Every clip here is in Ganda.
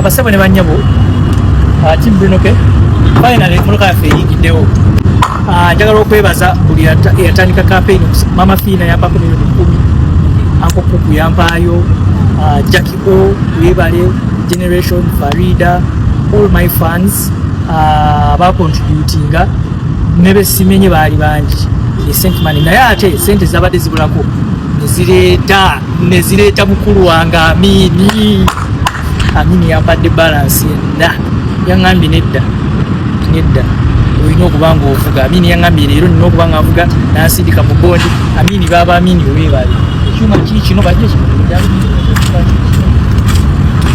Basebo ne banyabo Team Bruno K finally muluka yaffe eyingiddewo. Njagala okwebaza buli eyatandika campaign. Mama Fina yampako milioni 10, Uncle Kuku yampaayo, Jackie O webale, Generation Farida, all my fans abacontributinga nebe simenye baali bangi sente mani naye ate sente zabadde zibulako nezireeta mukulu wange Amini yampadde balance da yangambye nedda olina okuba nga ovuga. Amini yangambye leero nina okuba nga avuga nansindika mu bondi. Amini baba Amini webale ekyuma kino bajje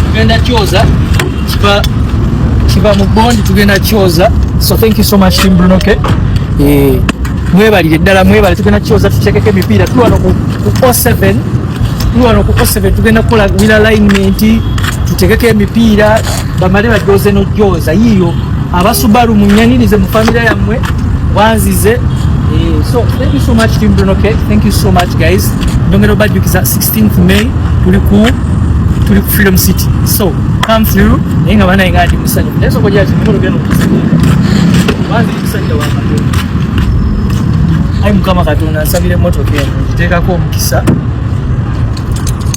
tugenda kyoza kiva mu bondi tugenda kyoza. So thank you so much Team Bruno K. Mwebalire ddala mwebale tugenda kyoza tuchekeke emipiira tuwano ku 07 tugenda kukola wheel alignment tutegeke emipiira bamale bajoze nojoza yiyo abasubaru munyanirize mu family yammwe wanzize. So thank you so much Team Bruno K. Thank you so much guys. Ndongero bajukiza 16th May tuli ku Freedom City. So come through nenga bana ingadi musanyu leso koja chimuro geno wanzi kusanja wa Katonda. Ai mukama Katonda nsabire moto keno kiteka ko mukisa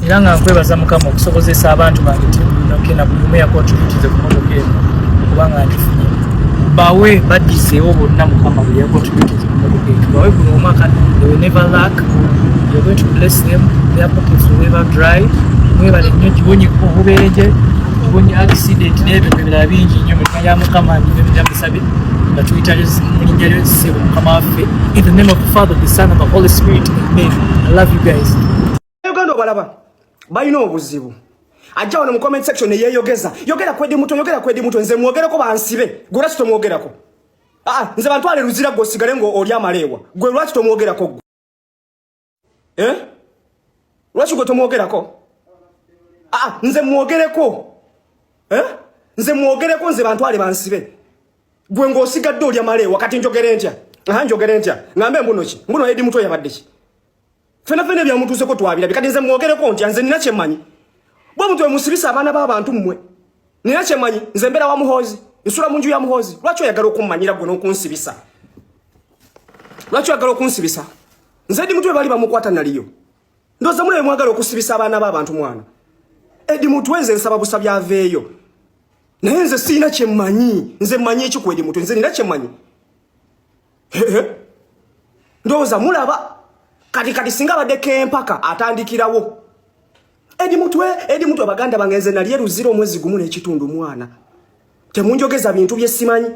iranga nkwebaza mukama okusobozesa abantu bange Team Bruno K na bulume ya contribute ku moto keno kubanga ndifunye bawe badisewo bonna mukama bwe ya contribute ku moto keno bawe kuno omwaka they will never lack. You're going to bless them, their pockets will never dry. Mwebale nnyo kibonye obubeeje kibonye accident n'ebintu ebirala bingi nnyo mu ya mukama ndibira musabe nga tuyitale mu linnya ly'ekisebo mukama waffe. In the name of the Father, the Son, and the Holy Spirit, amen. I love you guys. Uganda balaba balina obuzibu ajja wano mu comment section yeyogeza yogera kwedi muto nze mwogereko bansibe gwe lwaki tomwogerako. Nze bantwale luzira gwe osigale ngo oli amaleewa gwe lwaki tomwogerako lwaki gwe tomwogerako. Nze mwogereko nze mwogereko nze bantwale bansibe gwe ng'osigadde oli amaleewa kati njogere ntya ngambe mbuno Edi Muto yabadde ki fena byamutuuseko twabira kati nze mwogereko ntya nze nina kyemmanyi bwe mutwe musibisa abaana b'abantu mmwe nina kyemmanyi nze mbeera wa Muhoozi nsula mu nju ya Muhoozi lwaki oyagala okummanyira gwe n'okunsibisa nze Edi Muto bali bamukwata naliyo ndoza mule mwagala okusibisa abaana b'abantu mwana Edi Muto nze nsaba busabye aveeyo naye nze sina kyemmanyi nze mmanyi eki ku Edi Muto nze nina kyemmanyi ndowooza mulaba kati singa badde kempaka atandikirawo Edi Muto baganda bange nze nali eruzira omwezi gumu n'ekitundu mwana temunjogeza bintu bye simanyi.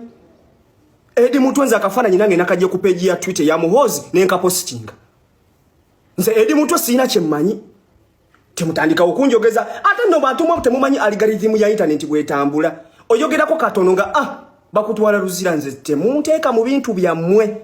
Edi Muto nze akafaananyi nange nakajje ku page ya Twitter ya Muhoozi nenkapositinga nze Edi Muto sina kyemmanyi temutandika okunjogeza ate no bantu mwe temumanyi algorithm ya internet bwetambula oyogerako katono nga bakutwala luzira nze temunteeka mu bintu byammwe